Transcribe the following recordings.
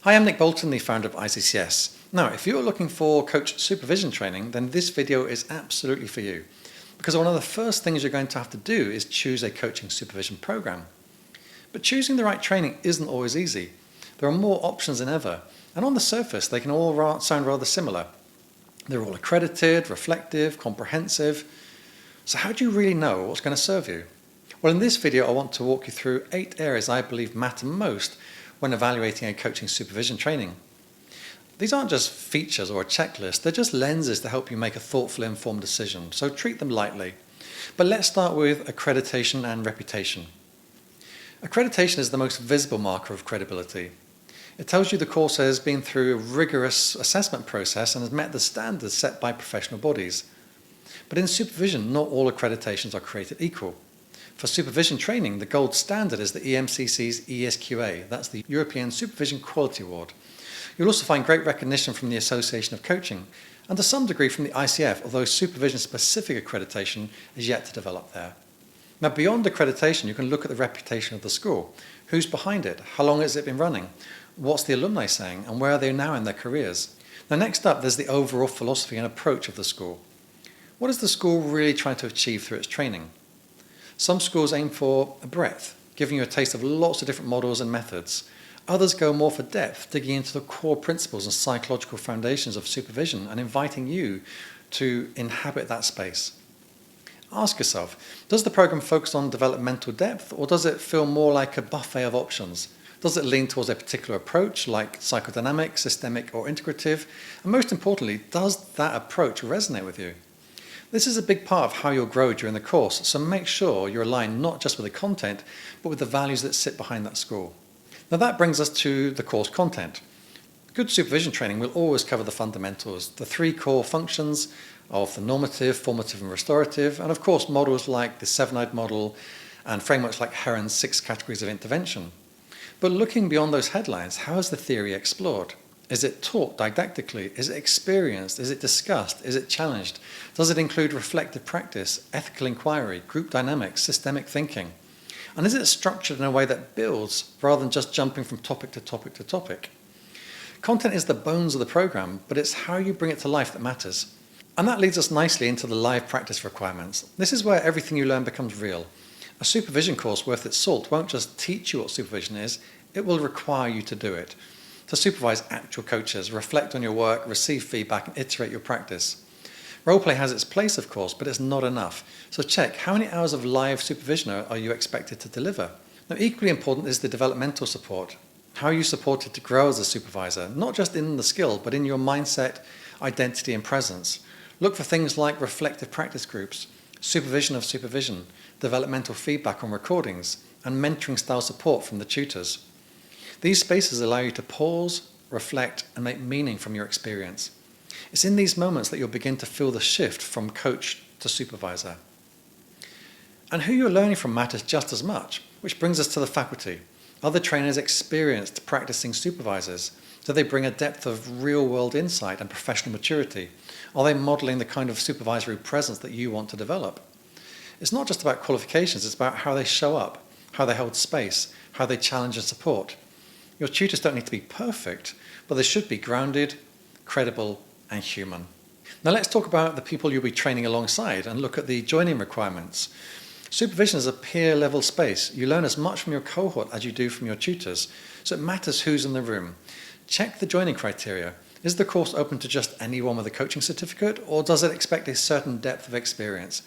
Hi, I'm Nick Bolton, the founder of ICCS. Now, if you're looking for coach supervision training, then this video is absolutely for you. Because one of the first things you're going to have to do is choose a coaching supervision program. But choosing the right training isn't always easy. There are more options than ever, and on the surface they can all sound rather similar. They're all accredited, reflective, comprehensive. So how do you really know what's going to serve you? Well, in this video I want to walk you through 8 areas I believe matter most when evaluating a coaching supervision training. These aren't just features or a checklist, they're just lenses to help you make a thoughtful, informed decision, so treat them lightly. But let's start with accreditation and reputation. Accreditation is the most visible marker of credibility. It tells you the course has been through a rigorous assessment process and has met the standards set by professional bodies. But in supervision, not all accreditations are created equal. For supervision training, the gold standard is the EMCC's ESQA, that's the European Supervision Quality Award. You'll also find great recognition from the Association of Coaching, and to some degree from the ICF, although supervision-specific accreditation is yet to develop there. Now, beyond accreditation, you can look at the reputation of the school. Who's behind it? How long has it been running? What's the alumni saying? And where are they now in their careers? Now, next up, there's the overall philosophy and approach of the school. What is the school really trying to achieve through its training? Some schools aim for a breadth, giving you a taste of lots of different models and methods. Others go more for depth, digging into the core principles and psychological foundations of supervision and inviting you to inhabit that space. Ask yourself, does the program focus on developmental depth, or does it feel more like a buffet of options? Does it lean towards a particular approach, like psychodynamic, systemic, or integrative? And most importantly, does that approach resonate with you? This is a big part of how you'll grow during the course, so make sure you're aligned not just with the content, but with the values that sit behind that school. Now that brings us to the course content. Good supervision training will always cover the fundamentals, the 3 core functions of the normative, formative, and restorative, and of course models like the 7-eyed model and frameworks like Heron's 6 categories of intervention. But looking beyond those headlines, how is the theory explored? Is it taught didactically? Is it experienced? Is it discussed? Is it challenged? Does it include reflective practice, ethical inquiry, group dynamics, systemic thinking? And is it structured in a way that builds rather than just jumping from topic to topic to topic? Content is the bones of the program, but it's how you bring it to life that matters. And that leads us nicely into the live practice requirements. This is where everything you learn becomes real. A supervision course worth its salt won't just teach you what supervision is, it will require you to do it. To supervise actual coaches, reflect on your work, receive feedback, and iterate your practice. Roleplay has its place, of course, but it's not enough. So check, how many hours of live supervision are you expected to deliver? Now, equally important is the developmental support. How are you supported to grow as a supervisor, not just in the skill, but in your mindset, identity, and presence? Look for things like reflective practice groups, supervision of supervision, developmental feedback on recordings, and mentoring style support from the tutors. These spaces allow you to pause, reflect, and make meaning from your experience. It's in these moments that you'll begin to feel the shift from coach to supervisor. And who you're learning from matters just as much, which brings us to the faculty. Are the trainers experienced practicing supervisors? Do they bring a depth of real-world insight and professional maturity? Are they modeling the kind of supervisory presence that you want to develop? It's not just about qualifications, it's about how they show up, how they hold space, how they challenge and support. Your tutors don't need to be perfect, but they should be grounded, credible, and human. Now let's talk about the people you'll be training alongside and look at the joining requirements. Supervision is a peer-level space. You learn as much from your cohort as you do from your tutors, so it matters who's in the room. Check the joining criteria. Is the course open to just anyone with a coaching certificate, or does it expect a certain depth of experience?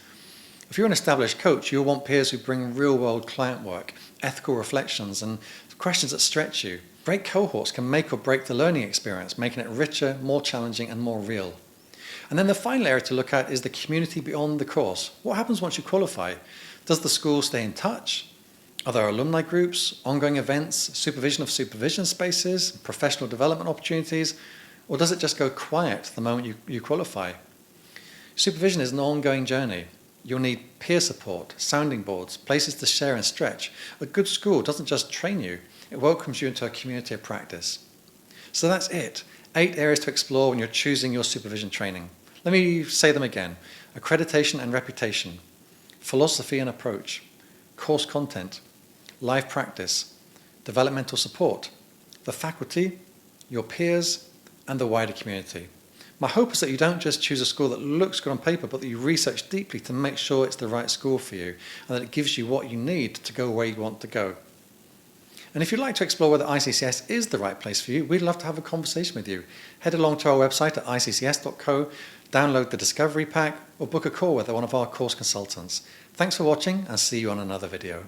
If you're an established coach, you'll want peers who bring real-world client work, ethical reflections, and questions that stretch you. Great cohorts can make or break the learning experience, making it richer, more challenging, and more real. And then the final area to look at is the community beyond the course. What happens once you qualify? Does the school stay in touch? Are there alumni groups, ongoing events, supervision of supervision spaces, professional development opportunities, or does it just go quiet the moment you qualify? Supervision is an ongoing journey. You'll need peer support, sounding boards, places to share and stretch. A good school doesn't just train you, it welcomes you into a community of practice. So that's it. 8 areas to explore when you're choosing your supervision training. Let me say them again. Accreditation and reputation, philosophy and approach, course content, live practice, developmental support, the faculty, your peers, and the wider community. My hope is that you don't just choose a school that looks good on paper, but that you research deeply to make sure it's the right school for you and that it gives you what you need to go where you want to go. And if you'd like to explore whether ICCS is the right place for you, we'd love to have a conversation with you. Head along to our website at iccs.co, download the Discovery Pack, or book a call with one of our course consultants. Thanks for watching, and see you on another video.